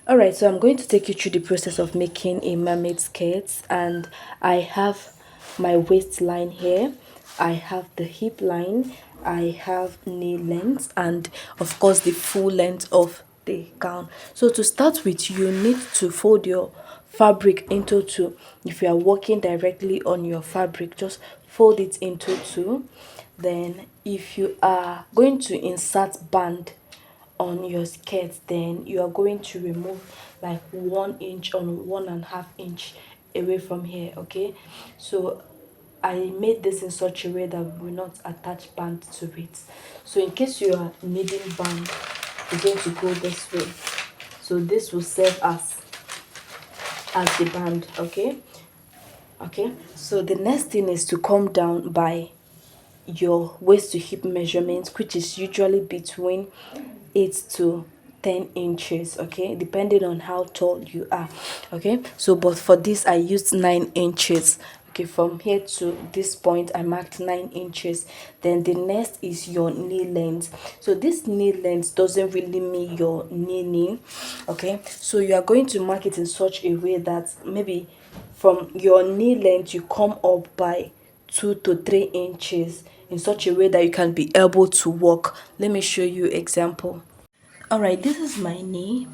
Alright, so I'm going to take you through the process of making a mermaid skirt, and I have my waistline here, I have the hip line, I have knee length, and of course the full length of the gown. So to start with, you need to fold your fabric into two. If you are working directly on your fabric, just fold it into two. Then if you are going to insert band on your skirt, then you are going to remove like 1 inch on 1.5 inch away from here. Okay, so I made this in such a way that we will not attach band to it. So in case you are needing band, you're going to go this way. So this will serve as the band. Okay, so the next thing is to come down by your waist to hip measurement, which is usually between 8 to 10 inches, okay, depending on how tall you are. Okay, so but for this I used 9 inches. Okay, from here to this point I marked 9 inches. Then the next is your knee length. So this knee length doesn't really mean your knee. Okay, so you are going to mark it in such a way that maybe from your knee length you come up by 2 to 3 inches, in such a way that you can be able to walk. Let me show you example. All right, this is my knee,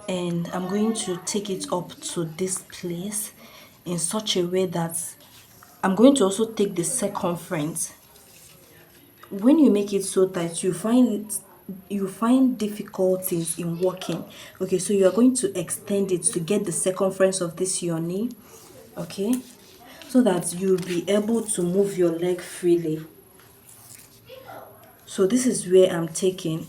and I'm going to take it up to this place in such a way that I'm going to also take the circumference. When you make it so tight, you find difficulties in walking. Okay, so you are going to extend it to get the circumference of this your knee. Okay, so that you'll be able to move your leg freely. So this is where I'm taking.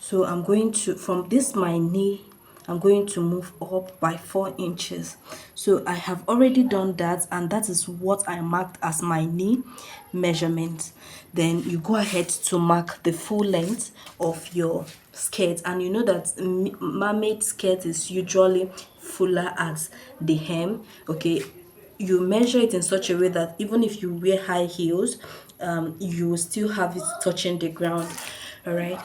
So I'm going to, from this my knee, I'm going to move up by 4 inches. So I have already done that, and that is what I marked as my knee measurement. Then you go ahead to mark the full length of your skirt, and you know that mermaid skirt is usually fuller at the hem. Okay, you measure it in such a way that even if you wear high heels, you will still have it touching the ground. All right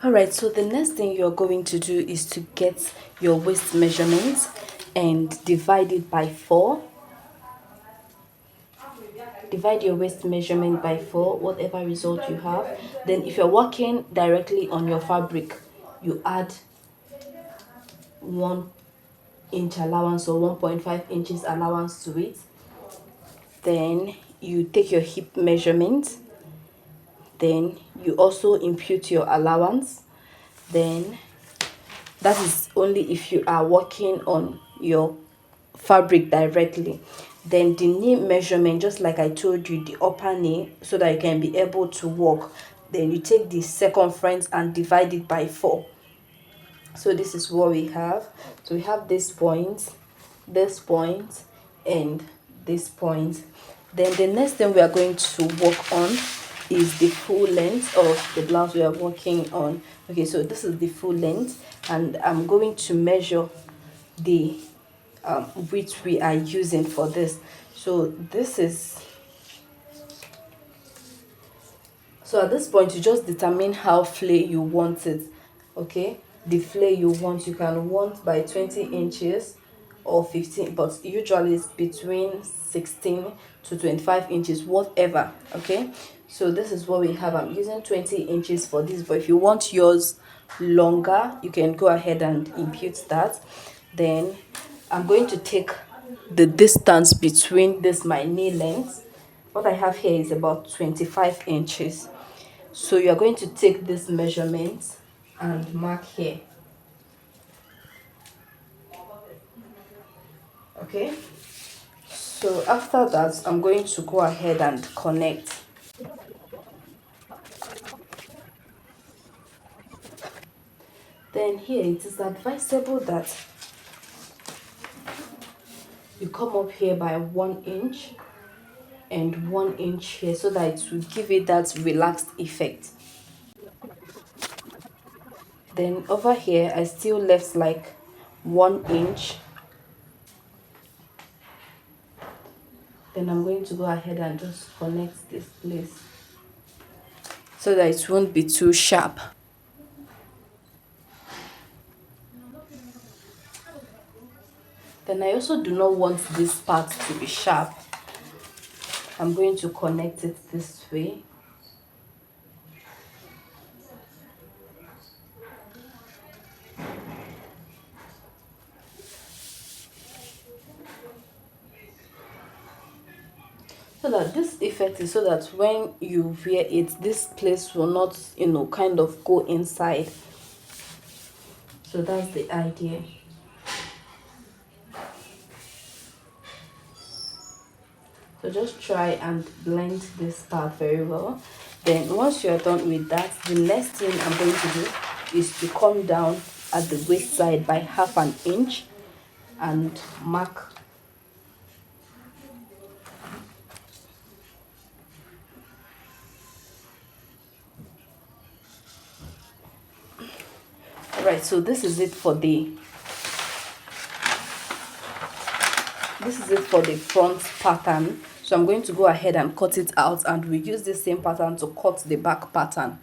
all right so the next thing you're going to do is to get your waist measurement and divide it by 4. Divide your waist measurement by 4, whatever result you have. Then if you're working directly on your fabric, you add 1 inch allowance or 1.5 inches allowance to it. Then you take your hip measurement, then you also impute your allowance. Then that is only if you are working on your fabric directly. Then the knee measurement, just like I told you, the upper knee, so that you can be able to walk. Then you take the circumference and divide it by 4. So this is what we have. So we have this point, and this point. Then the next thing we are going to work on is the full length of the blouse we are working on. Okay, so this is the full length, and I'm going to measure the width we are using for this. So this is, so at this point you just determine how flare you want it. Okay, the flare you want, you can want by 20 inches or 15, but usually it's between 16 to 25 inches, whatever. Okay, so this is what we have. I'm using 20 inches for this, but if you want yours longer, you can go ahead and impute that. Then I'm going to take the distance between this my knee length. What I have here is about 25 inches. So you are going to take this measurement and mark here. Okay, so after that I'm going to go ahead and connect. Then here it is advisable that you come up here by 1 inch and 1 inch here, so that it will give it that relaxed effect. Then over here I still left like 1 inch. Then I'm going to go ahead and just connect this place so that it won't be too sharp. Then I also do not want this part to be sharp. I'm going to connect it this way. So that this effect is so that when you wear it, this place will not, kind of go inside. So that's the idea. So just try and blend this part very well. Then once you're done with that, the next thing I'm going to do is to come down at the waist side by 1/2 inch and mark. Alright, so this is it for the front pattern. So I'm going to go ahead and cut it out, and we use the same pattern to cut the back pattern.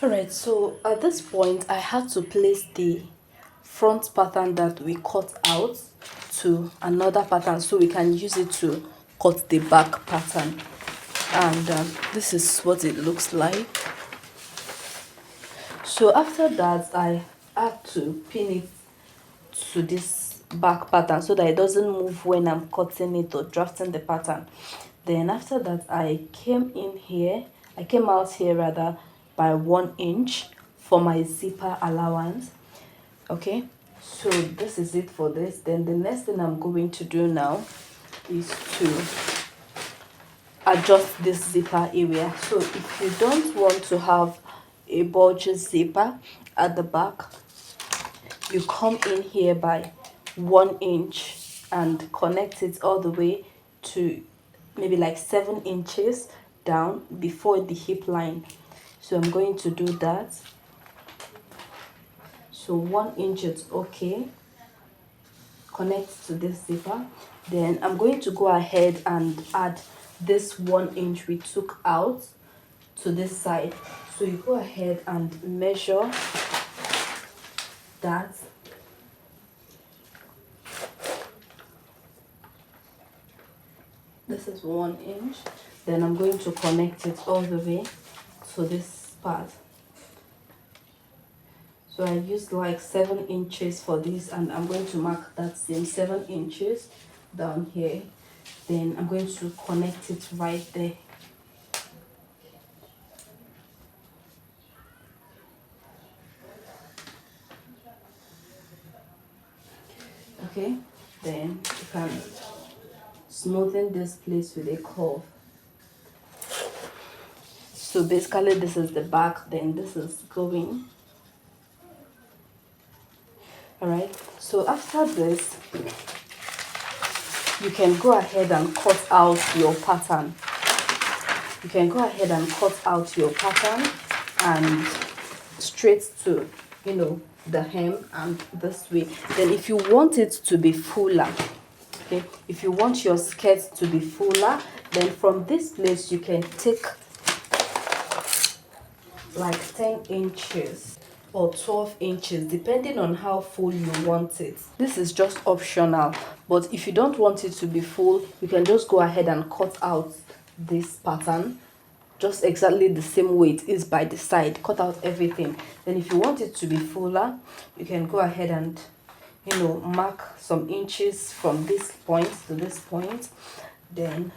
Alright, so at this point I had to place the front pattern that we cut out to another pattern so we can use it to cut the back pattern. And this is what it looks like. So after that, I had to pin it to this back pattern so that it doesn't move when I'm cutting it or drafting the pattern. Then after that, I came out here rather by 1 inch for my zipper allowance. Okay, so this is it for this. Then the next thing I'm going to do now is to adjust this zipper area. So if you don't want to have a bulgy zipper at the back, you come in here by 1 inch and connect it all the way to maybe like 7 inches down before the hip line. So I'm going to do that. So 1 inch is okay. Connect to this zipper. Then I'm going to go ahead and add this 1 inch we took out to this side. So you go ahead and measure that. This is 1 inch. Then I'm going to connect it all the way to this part. So I used like 7 inches for this, and I'm going to mark that same 7 inches down here. Then I'm going to connect it right there. Okay, then you can smoothen this place with a curve. So basically this is the back, then this is going. Alright, so after this, you can go ahead and cut out your pattern. You can go ahead and cut out your pattern and straight to, the hem and this way. Then if you want it to be fuller, okay, if you want your skirt to be fuller, then from this place you can take like 10 inches or 12 inches depending on how full you want it. This is just optional, but if you don't want it to be full, you can just go ahead and cut out this pattern just exactly the same way it is by the side. Cut out everything. Then if you want it to be fuller, you can go ahead and mark some inches from this point to this point. Then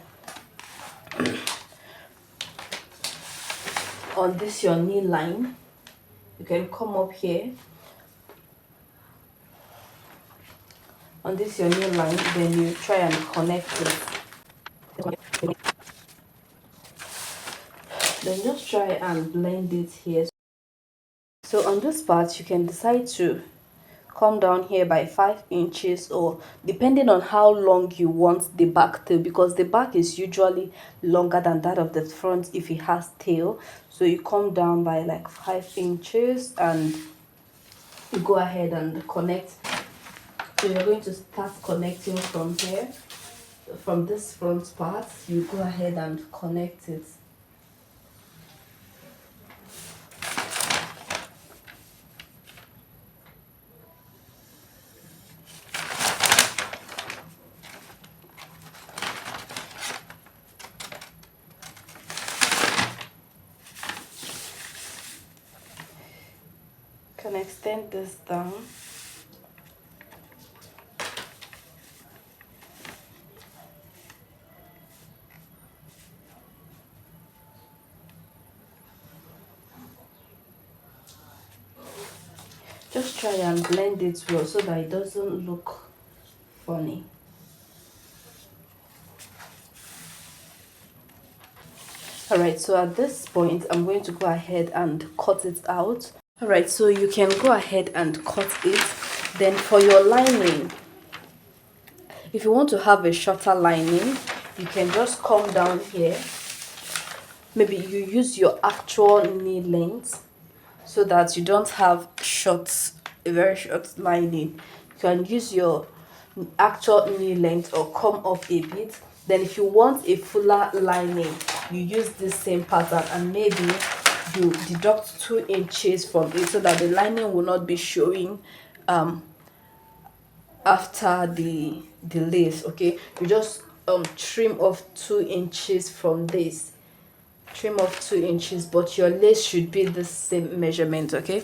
on this your knee line, you can come up here on this your knee line, then you try and connect it. Then just try and blend it here. So on this part, you can decide to come down here by 5 inches, or depending on how long you want the back tail, because the back is usually longer than that of the front if it has tail. So you come down by like 5 inches and you go ahead and connect. So you're going to start connecting from here, from this front part. You go ahead and connect it. Can extend this down. Just try and blend it well so that it doesn't look funny. Alright, so at this point I'm going to go ahead and cut it out. Alright, so you can go ahead and cut it. Then for your lining, if you want to have a shorter lining, you can just come down here. Maybe you use your actual knee length so that you don't have a very short lining. You can use your actual knee length or come up a bit. Then if you want a fuller lining, you use this same pattern and maybe you deduct 2 inches from it so that the lining will not be showing after the lace. Okay, you just trim off 2 inches from this. Trim off 2 inches, but your lace should be the same measurement. Okay,